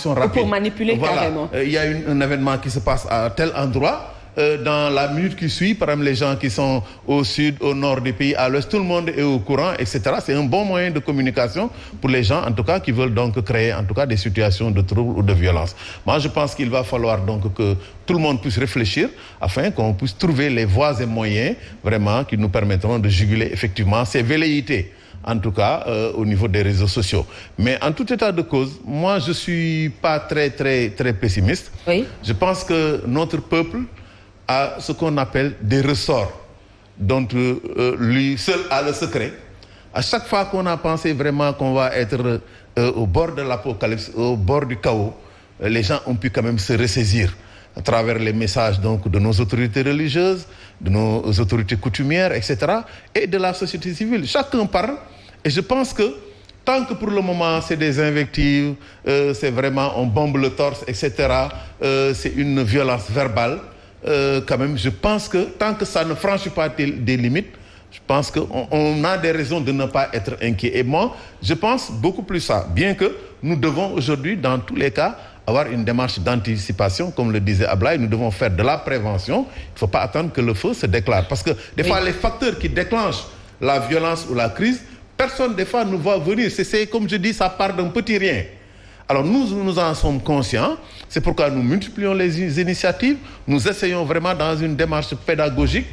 information rapide. Ou pour manipuler carrément. Il y a un événement qui se passe à tel endroit. Dans la minute qui suit, par exemple, les gens qui sont au sud, au nord du pays, à l'ouest, tout le monde est au courant, etc. C'est un bon moyen de communication pour les gens, en tout cas, qui veulent donc créer, en tout cas, des situations de trouble ou de violence. Moi, je pense qu'il va falloir donc que tout le monde puisse réfléchir afin qu'on puisse trouver les voies et moyens, vraiment, qui nous permettront de juguler, effectivement, ces velléités. En tout cas, au niveau des réseaux sociaux. Mais en tout état de cause, moi, je suis pas très pessimiste. Oui. Je pense que notre peuple a ce qu'on appelle des ressorts dont lui seul a le secret. À chaque fois qu'on a pensé vraiment qu'on va être au bord de l'apocalypse, au bord du chaos, les gens ont pu quand même se ressaisir à travers les messages donc, de nos autorités religieuses, de nos autorités coutumières, etc., et de la société civile. Chacun parle, et je pense que tant que pour le moment c'est des invectives, c'est vraiment on bombe le torse, etc., c'est une violence verbale, quand même, je pense que tant que ça ne franchit pas des limites, je pense qu'on a des raisons de ne pas être inquiet. Et moi, je pense beaucoup plus ça. Bien que nous devons aujourd'hui, dans tous les cas, avoir une démarche d'anticipation, comme le disait Ablaye, nous devons faire de la prévention. Il ne faut pas attendre que le feu se déclare. Parce que des fois, les facteurs qui déclenchent la violence ou la crise, personne des fois ne va venir. C'est comme je dis, ça part d'un petit rien. Alors nous en sommes conscients, c'est pourquoi nous multiplions les initiatives, nous essayons vraiment dans une démarche pédagogique,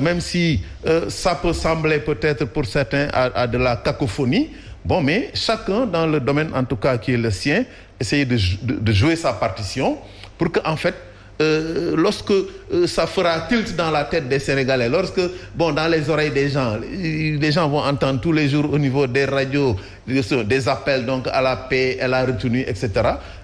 même si ça peut sembler peut-être pour certains à de la cacophonie, bon, mais chacun dans le domaine en tout cas qui est le sien, essayer de jouer sa partition pour que en fait, lorsque ça fera tilt dans la tête des Sénégalais, lorsque, bon, dans les oreilles des gens, les gens vont entendre tous les jours au niveau des radios, des appels donc à la paix, à la retenue, etc.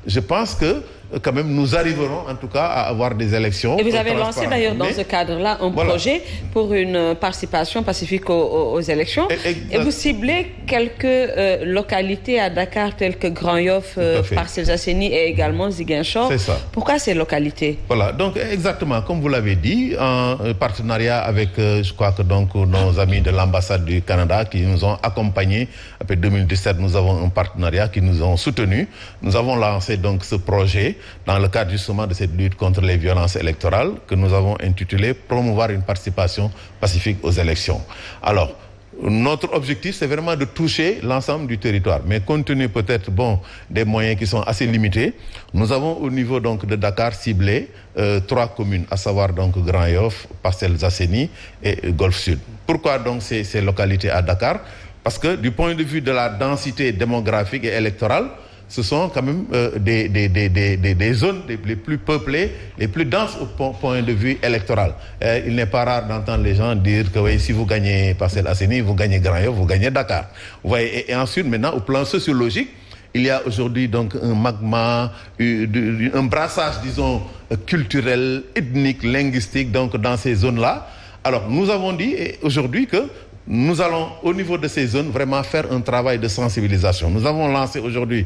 Je pense que quand même nous arriverons en tout cas à avoir des élections. Et vous avez lancé d'ailleurs dans ce cadre-là un projet pour une participation pacifique aux élections. Et vous ciblez quelques localités à Dakar telles que Grand Yoff, Parcelles Assainies et également Ziguinchor. C'est ça. Pourquoi ces localités? Voilà, donc exactement comme vous l'avez dit, en partenariat avec je crois que donc nos amis de l'ambassade du Canada qui nous ont accompagnés. Après 2017, nous avons un partenariat qui nous ont soutenus. Nous avons lancé donc ce projet dans le cadre justement de cette lutte contre les violences électorales que nous avons intitulé « Promouvoir une participation pacifique aux élections ». Alors, notre objectif, c'est vraiment de toucher l'ensemble du territoire. Mais compte tenu peut-être des moyens qui sont assez limités, nous avons au niveau donc de Dakar ciblé 3 communes, à savoir donc Grand Yoff, Parcelles Assainies et Golfe Sud. Pourquoi donc ces localités à Dakar? Parce que du point de vue de la densité démographique et électorale, ce sont quand même des zones les plus peuplées, les plus denses au point de vue électoral. Il n'est pas rare d'entendre les gens dire que oui, si vous gagnez Parcelles Assainies, vous gagnez Grand Yoff, vous gagnez Dakar. Vous voyez, et ensuite, maintenant, au plan sociologique, il y a aujourd'hui donc un magma, un brassage, disons, culturel, ethnique, linguistique, donc dans ces zones-là. Alors, nous avons dit aujourd'hui que nous allons, au niveau de ces zones, vraiment faire un travail de sensibilisation. Nous avons lancé aujourd'hui,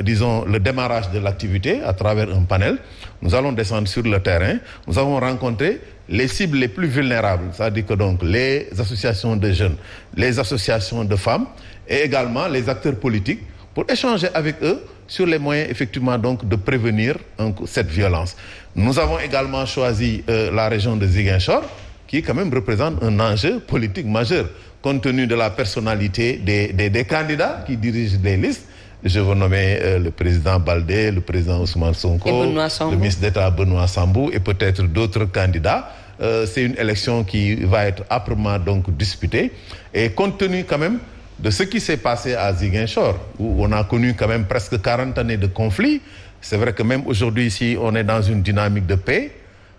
disons, le démarrage de l'activité à travers un panel. Nous allons descendre sur le terrain. Nous avons rencontré les cibles les plus vulnérables, c'est-à-dire que donc les associations de jeunes, les associations de femmes et également les acteurs politiques pour échanger avec eux sur les moyens effectivement donc de prévenir cette violence. Nous avons également choisi la région de Ziguinchor, qui quand même représente un enjeu politique majeur, compte tenu de la personnalité des candidats qui dirigent les listes. Je veux nommer le président Baldé, le président Ousmane Sonko, le ministre d'État Benoît Sambou et peut-être d'autres candidats. C'est une élection qui va être âprement donc disputée. Et compte tenu quand même de ce qui s'est passé à Ziguinchor, où on a connu quand même presque 40 années de conflit, c'est vrai que même aujourd'hui ici, on est dans une dynamique de paix.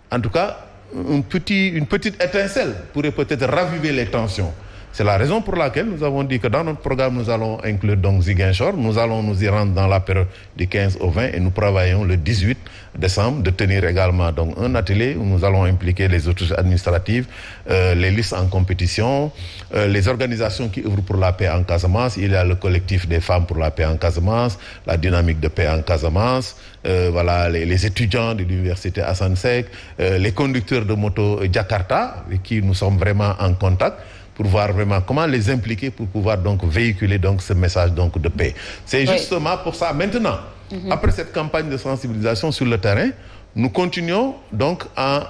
En tout cas, une petite étincelle pourrait peut-être raviver les tensions. C'est la raison pour laquelle nous avons dit que dans notre programme, nous allons inclure donc Ziguinchor. Nous allons nous y rendre dans la période du 15 au 20 et nous prévoyons le 18 décembre de tenir également donc un atelier où nous allons impliquer les autorités administratives, les listes en compétition, les organisations qui œuvrent pour la paix en Casamance. Il y a le collectif des femmes pour la paix en Casamance, la dynamique de paix en Casamance, voilà, les étudiants de l'université Assane Seck, les conducteurs de moto Jakarta avec qui nous sommes vraiment en contact, pour voir vraiment comment les impliquer pour pouvoir donc véhiculer donc ce message donc de paix. C'est justement pour ça. Maintenant, Après cette campagne de sensibilisation sur le terrain, nous continuons donc en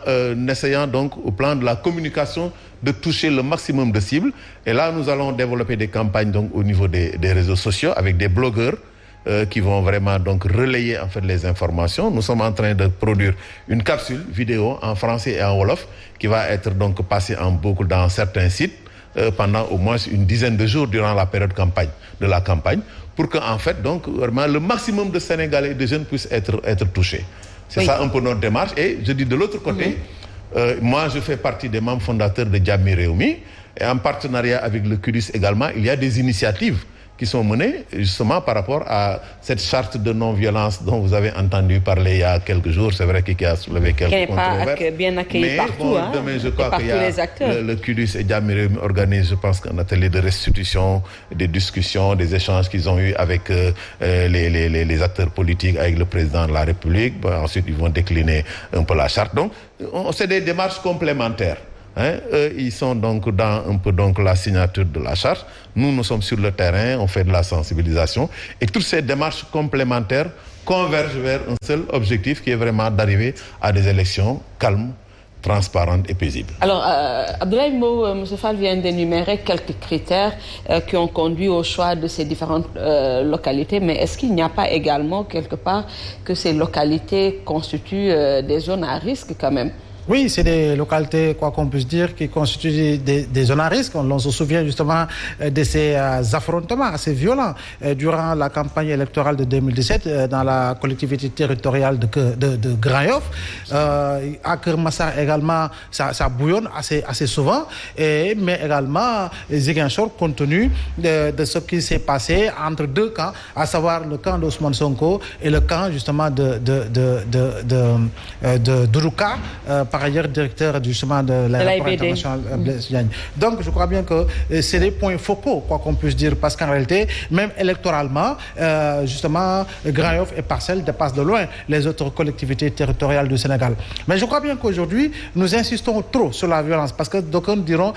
essayant donc au plan de la communication de toucher le maximum de cibles. Et là, nous allons développer des campagnes donc au niveau des réseaux sociaux avec des blogueurs qui vont vraiment donc relayer en fait les informations. Nous sommes en train de produire une capsule vidéo en français et en wolof qui va être donc passée en boucle dans certains sites pendant au moins une dizaine de jours durant la période de la campagne pour que en fait donc vraiment le maximum de Sénégalais et de jeunes puissent être touchés. C'est ça un peu notre démarche. Et je dis de l'autre côté, moi je fais partie des membres fondateurs de Jàmmi Réew Mi et en partenariat avec le CUDIS également, il y a des initiatives qui sont menées justement par rapport à cette charte de non-violence dont vous avez entendu parler il y a quelques jours. C'est vrai qu'il a soulevé quelques controverses. Qui n'est pas bien accueilli partout. Demain, je crois qu'il y a le CUDIS et Jàmmi Réew Mi organisent, je pense, un atelier de restitution, des discussions, des échanges qu'ils ont eus avec les acteurs politiques, avec le président de la République. Ensuite, ils vont décliner un peu la charte. Donc, c'est des démarches complémentaires. Ils sont donc dans un peu donc la signature de la charte. Nous sommes sur le terrain, on fait de la sensibilisation et toutes ces démarches complémentaires convergent vers un seul objectif qui est vraiment d'arriver à des élections calmes, transparentes et paisibles. Alors, Abdoulaye Mbow, M. Fall vient d'énumérer quelques critères qui ont conduit au choix de ces différentes localités, mais est-ce qu'il n'y a pas également quelque part que ces localités constituent des zones à risque quand même? Oui, c'est des localités, quoi qu'on puisse dire, qui constituent des zones à risque. On se souvient justement de ces affrontements assez violents durant la campagne électorale de 2017 dans la collectivité territoriale de Grand Yoff. À Keur Massar également, ça bouillonne assez souvent, mais également Ziguinchor compte tenu de ce qui s'est passé entre deux camps, à savoir le camp d'Ousmane Sonko et le camp justement de Dourouka, par ailleurs directeur justement de l'aéroport international Blaise Diagne. Donc je crois bien que c'est des points focaux, quoi qu'on puisse dire, parce qu'en réalité, même électoralement, justement, Grand Yoff et Parcelles dépassent de loin les autres collectivités territoriales du Sénégal. Mais je crois bien qu'aujourd'hui, nous insistons trop sur la violence, parce que d'aucuns diront,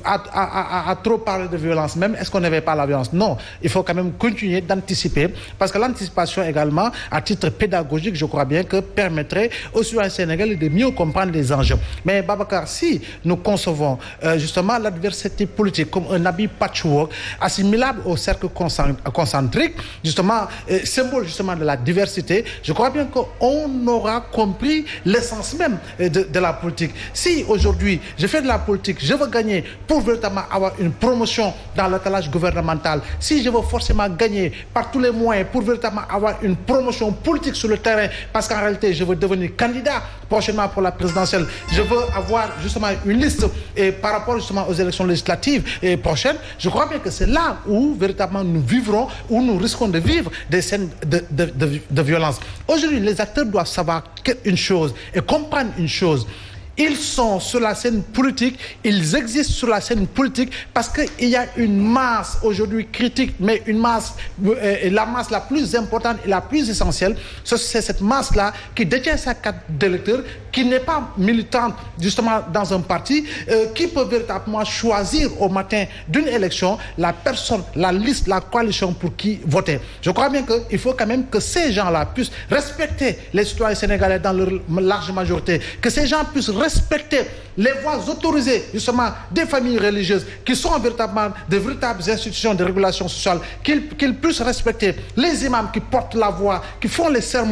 à trop parler de violence, même est-ce qu'on n'avait pas la violence? Non, il faut quand même continuer d'anticiper, parce que l'anticipation également, à titre pédagogique, je crois bien que permettrait aux citoyens sénégalais de mieux comprendre les enjeux. Mais Babacar, si nous concevons justement l'adversité politique comme un habit patchwork assimilable au cercle concentrique, justement symbole justement de la diversité, je crois bien qu'on aura compris l'essence même de la politique. Si aujourd'hui je fais de la politique, je veux gagner pour véritablement avoir une promotion dans l'étalage gouvernemental, si je veux forcément gagner par tous les moyens pour véritablement avoir une promotion politique sur le terrain, parce qu'en réalité je veux devenir candidat prochainement pour la présidentielle, je veux avoir justement une liste par rapport justement aux élections législatives prochaines, je crois bien que c'est là où véritablement nous vivrons, où nous risquons de vivre des scènes de violence. Aujourd'hui, les acteurs doivent savoir une chose et comprendre une chose. Ils sont sur la scène politique, ils existent sur la scène politique parce qu'il y a une masse aujourd'hui critique, mais une masse, la masse la plus importante et la plus essentielle, c'est cette masse-là qui détient sa carte d'électeur, qui n'est pas militante justement dans un parti, qui peut véritablement choisir au matin d'une élection la personne, la liste, la coalition pour qui voter. Je crois bien qu'il faut quand même que ces gens-là puissent respecter les citoyens sénégalais dans leur large majorité, que ces gens puissent respecter les voix autorisées justement des familles religieuses qui sont véritablement de véritables institutions de régulation sociale, qu'ils puissent respecter les imams qui portent la voix, qui font les sermons